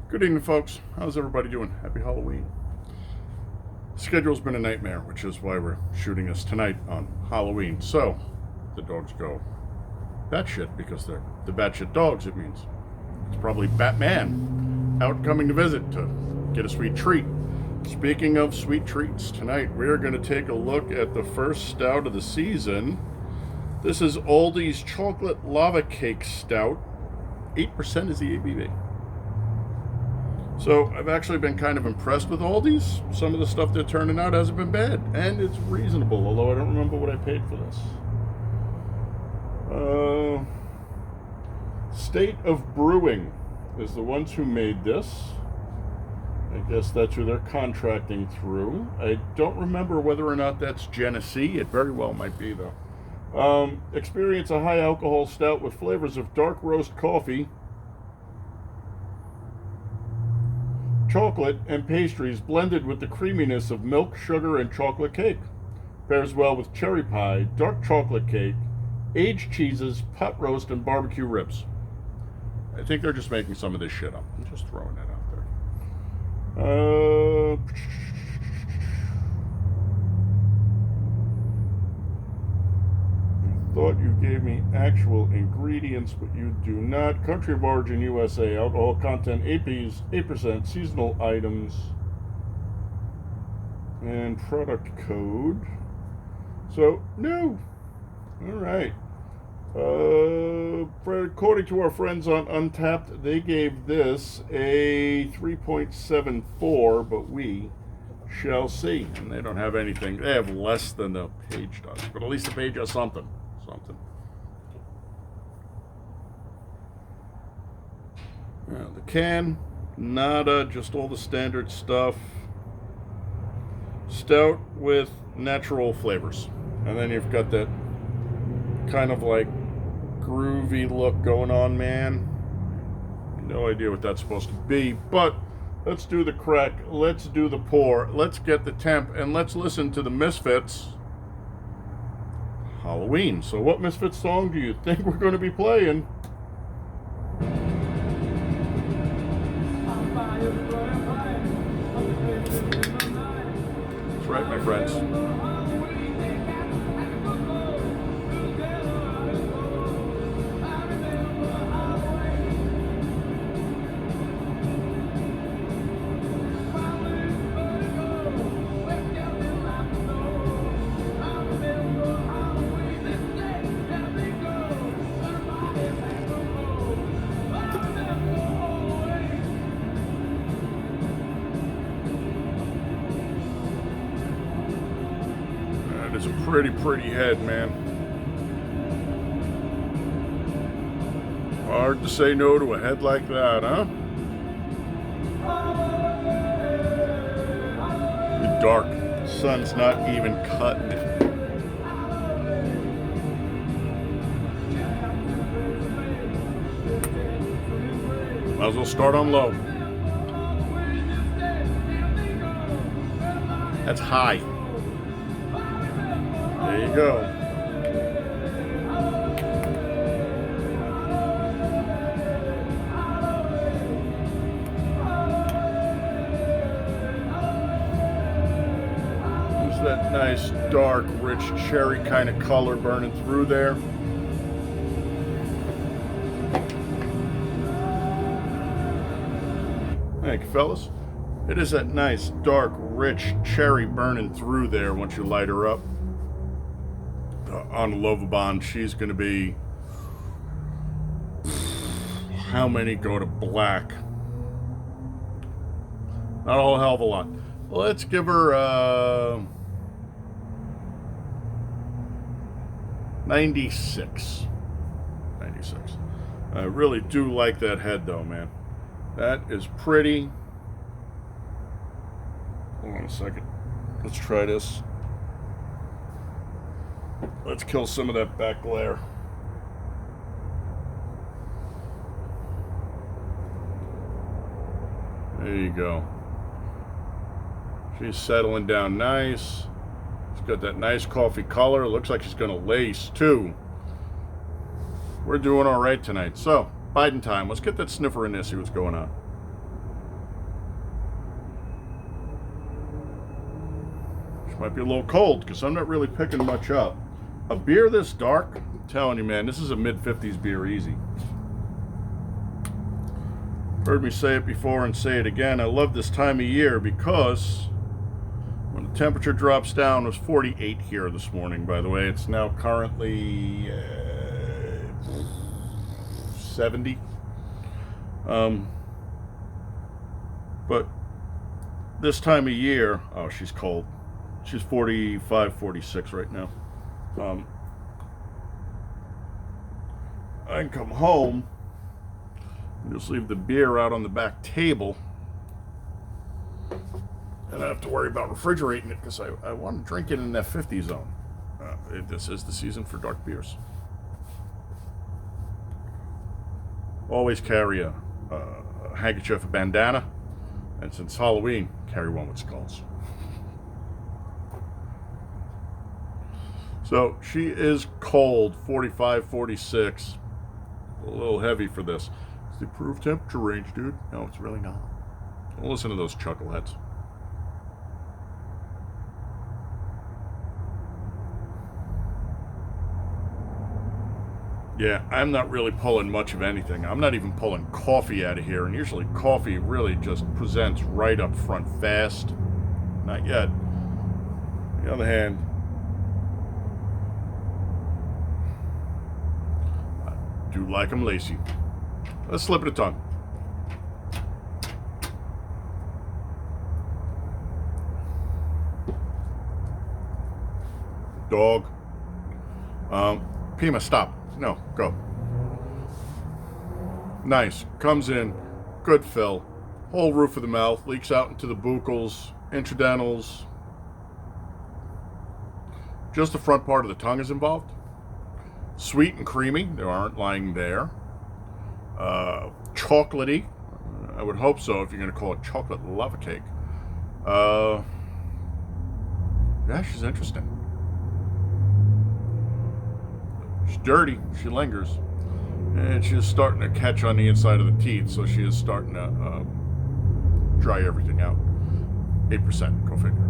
Good evening, folks. How's everybody doing? Happy Halloween. Schedule's been a nightmare, which is why we're shooting this tonight on Halloween. So, the dogs go batshit because they're the batshit dogs, it means. It's probably Batman out coming to visit to get a sweet treat. Speaking of sweet treats, tonight we're going to take a look at the first stout of the season. This is Aldi's chocolate-lava-cake-stout. 8% is the ABV. So I've actually been kind of impressed with Aldi's. Some of the stuff they're turning out hasn't been bad, and it's reasonable, although I don't remember what I paid for this. State-of-brewing is the ones who made this. I guess that's who they're contracting through. I don't remember whether or not that's Genesee. It very well might be, though. Experience a high alcohol stout with flavors of dark roast coffee, chocolate, and pastries blended with the creaminess of milk, sugar, and chocolate cake. Pairs well with cherry pie, dark chocolate cake, aged cheeses, pot roast, and barbecue ribs. I think they're just making some of this shit up. I'm just throwing that out there. I thought you gave me actual ingredients, but you do not. Country of origin USA, alcohol content 8%, seasonal items, and product code. So, no. All right. According to our friends on Untapped, they gave this a 3.74, but we shall see. And they don't have anything. They have less than the page does, but at least the page has something. The can, nada, just all the standard stuff. Stout with natural flavors. And then you've got that kind of like groovy look going on, man. No idea what that's supposed to be, but let's do the crack, let's do the pour, let's get the temp, and let's listen to the Misfits Halloween. So what Misfits song do you think we're going to be playing? That's right, my friends. It's a pretty head, man. Hard to say no to a head like that, huh? The dark sun's not even cutting it. Might as well start on low. That's high. There you go. There's that nice, dark, rich cherry kind of color burning through there. Thank you, fellas. It is that nice, dark, rich cherry burning through there once you light her up. On the Love she's going to be, how many go to black? Not a whole hell of a lot. Let's give her 96. 96. I really do like that head though, man. That is pretty. Hold on a second. Let's try this. Let's kill some of that back glare. There you go. She's settling down nice. She's got that nice coffee color. Looks like she's going to lace too. We're doing all right tonight. So, Biden time. Let's get that sniffer in there, see what's going on. Might be a little cold because I'm not really picking much up. A beer this dark, I'm telling you, man, this is a mid-50s beer easy. Heard me say it before and say it again. I love this time of year because when the temperature drops down, it was 48 here this morning, by the way. It's now currently 70. But this time of year, oh, she's cold. She's 45, 46 right now. I can come home and just leave the beer out on the back table, and I have to worry about refrigerating it because I want to drink it in that 50 zone. This is the season for dark beers. Always carry a handkerchief, a bandana, and since Halloween, carry one with skulls. So she is cold, 45, 46. A little heavy for this. It's the approved temperature range, dude. No, it's really not. Don't listen to those chuckleheads. Yeah, I'm not really pulling much of anything. I'm not even pulling coffee out of here, and usually coffee really just presents right up front fast. Not yet. On the other hand, I do like them lacy. Let's slip it a tongue. Dog. Pima, stop. No, go. Nice. Comes in. Good fill. Whole roof of the mouth. Leaks out into the buccals, intradentals. Just the front part of the tongue is involved. Sweet and creamy. They aren't lying there. Chocolatey. I would hope so if you're going to call it chocolate-lava-cake. Yeah, she's interesting. She's dirty. She lingers. And she is starting to catch on the inside of the teeth, so she is starting to dry everything out. 8%. Go figure.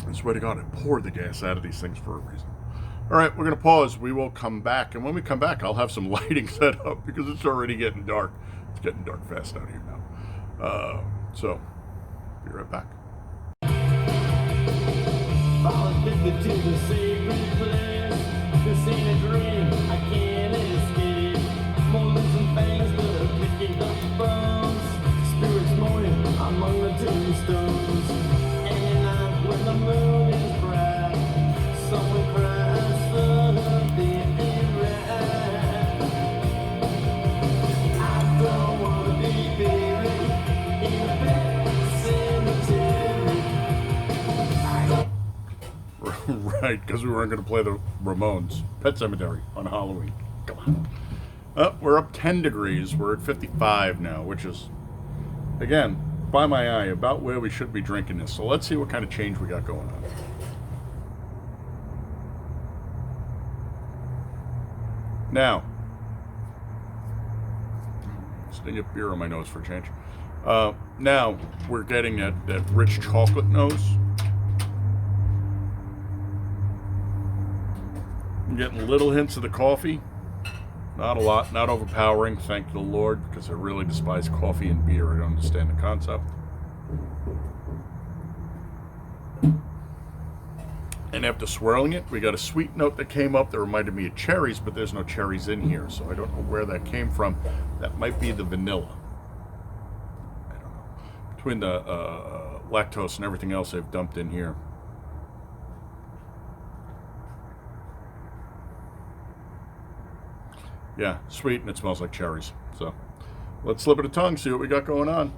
I swear to God, I poured the gas out of these things for a reason. All right, we're going to pause. We will come back. And when we come back, I'll have some lighting set up because it's already getting dark. It's getting dark fast out here now. So, be right back. Addicted to the sacred place. This ain't a dream, I can't escape. More than some fangs that are picking up bones. Spirits moaning among the tombstones. And at night when the moon is bright, someone cries something ain't right. I don't wanna be buried in a pet cemetery. Right, because we weren't going to play the Ramones. Pet Cemetery on Halloween. Come on. We're up 10 degrees. We're at 55 now, which is, again, by my eye, about where we should be drinking this. So let's see what kind of change we got going on. Now, sting of beer on my nose for a change. Now, we're getting that rich chocolate nose. I'm getting little hints of the coffee. Not a lot, not overpowering, thank the Lord, because I really despise coffee and beer. I don't understand the concept. And after swirling it, we got a sweet note that came up that reminded me of cherries, but there's no cherries in here, so I don't know where that came from. That might be the vanilla. I don't know. Between the lactose and everything else they've dumped in here. Yeah, sweet, and it smells like cherries. So, let's slip it a tongue, see what we got going on.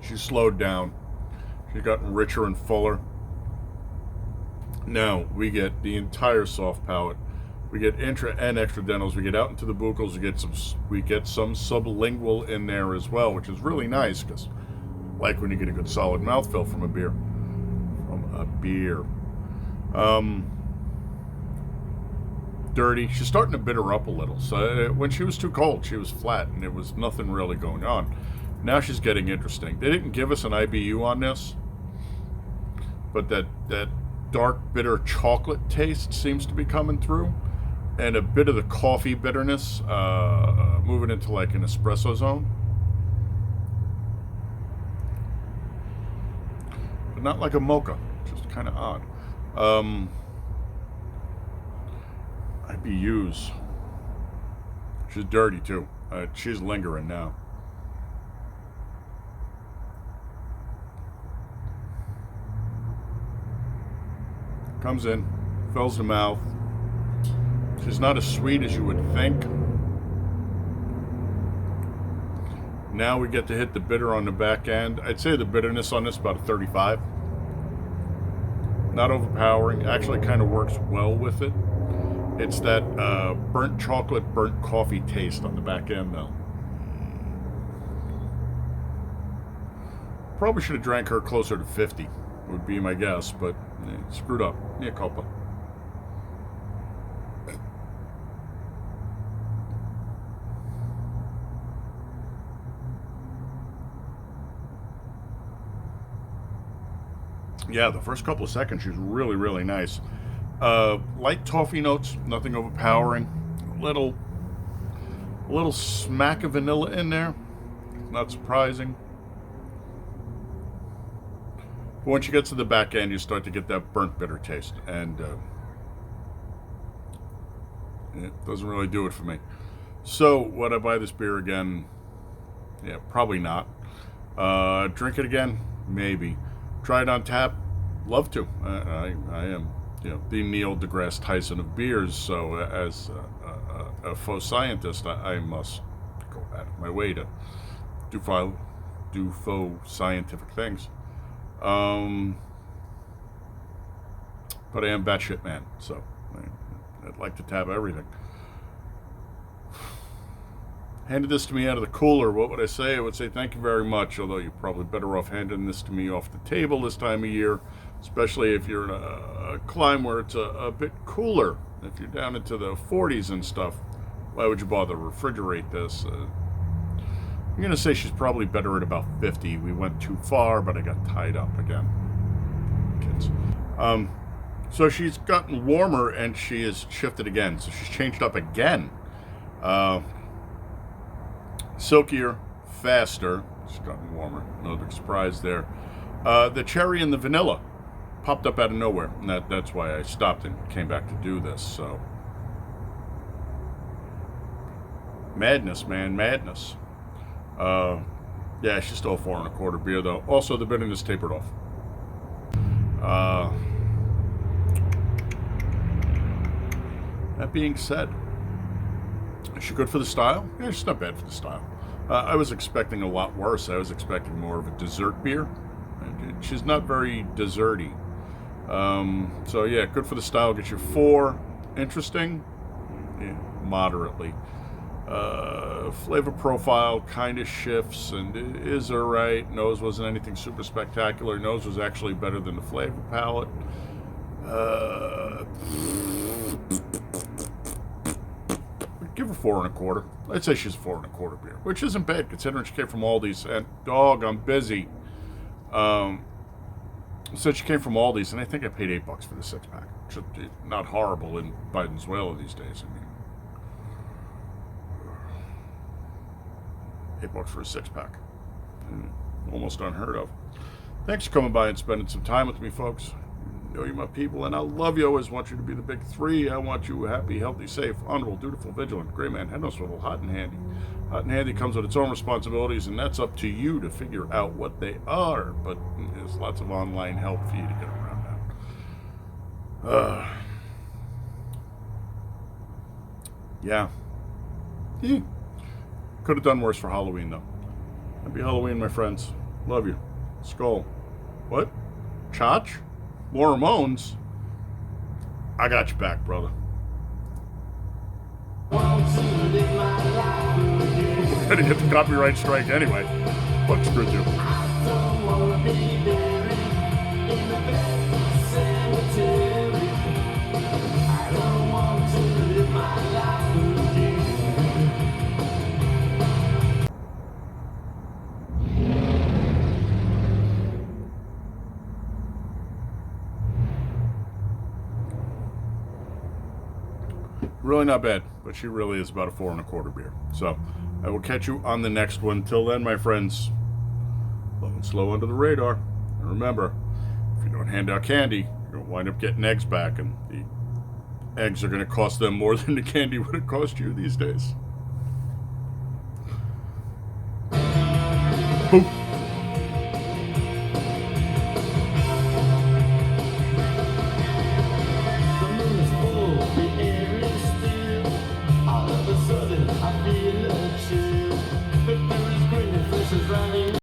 She's slowed down. She's gotten richer and fuller. Now, we get the entire soft palate. We get intra and extra dentals. We get out into the buccals. We get some sublingual in there as well, which is really nice because, like when you get a good solid mouthfeel from a beer. dirty. She's starting to bitter up a little. So when she was too cold, she was flat, and there was nothing really going on. Now she's getting interesting. They didn't give us an IBU on this, but that dark, bitter chocolate taste seems to be coming through, and a bit of the coffee bitterness moving into like an espresso zone. But not like a mocha, just kind of odd. IBUs. She's dirty too. She's lingering now. Comes in, fills the mouth. She's not as sweet as you would think. Now we get to hit the bitter on the back end. I'd say the bitterness on this is about a 35. Not overpowering. Actually kind of works well with it. It's that burnt chocolate, burnt coffee taste on the back end, though. Probably should have drank her closer to 50, would be my guess, but screwed up. Mea culpa. Yeah, the first couple of seconds, she's really, really nice. Light toffee notes, nothing overpowering. A little smack of vanilla in there. Not surprising. But once you get to the back end, you start to get that burnt bitter taste, and it doesn't really do it for me. So, would I buy this beer again? Yeah, probably not. Drink it again? Maybe. Try it on tap? Love to. I am, the Neil deGrasse Tyson of beers. So, as a faux scientist, I must go out of my way to do faux scientific things. But I am batshit man, so I'd like to tab everything. Handed this to me out of the cooler, what would I say? I would say thank you very much, although you're probably better off handing this to me off the table this time of year, especially if you're in a climate where it's a bit cooler. If you're down into the 40s and stuff, why would you bother to refrigerate this? I'm going to say she's probably better at about 50. We went too far, but I got tied up again. Kids. So she's gotten warmer, and she has shifted again. So she's changed up again. Silkier, faster. She's gotten warmer. No big surprise there. The cherry and the vanilla popped up out of nowhere, and that's why I stopped and came back to do this. So madness, man, madness. Yeah, she's still a 4 1/4 beer though. Also, the bitterness tapered off. That being said, is she good for the style? Yeah, she's not bad for the style. I was expecting a lot worse. I was expecting more of a dessert beer. She's not very desserty. So yeah, good for the style. Get you 4. Interesting? Yeah, moderately. Flavor profile kind of shifts and is alright. Nose wasn't anything super spectacular. Nose was actually better than the flavor palette. Give her 4 1/4. I'd say she's a 4 1/4 beer, which isn't bad considering she came from Aldi's. And dog, I'm busy. So she came from Aldi's, and I think I paid $8 for the 6-pack. Which is not horrible in Venezuela these days. I mean, $8 for a 6-pack. Almost unheard of. Thanks for coming by and spending some time with me, folks. You know you're my people, and I love you. I always want you to be the big 3. I want you happy, healthy, safe, honorable, dutiful, vigilant, great man, head no swivel, hot and handy. Hot and handy comes with its own responsibilities, and that's up to you to figure out what they are. But there's lots of online help for you to get around that. Yeah. Could have done worse for Halloween, though. Happy Halloween, my friends. Love you. Skull. What? Chotch? More Ramones? I got your back, brother. We're gonna get the copyright strike anyway. Fuck screwed you. I don't wanna be buried in the bed cemetery. I don't want to live Really not bad, but she really is about a 4.25 beer. So I will catch you on the next one. Till then, my friends, low and slow under the radar. And remember, if you don't hand out candy, you're going to wind up getting eggs back, and the eggs are going to cost them more than the candy would have cost you these days. Boop.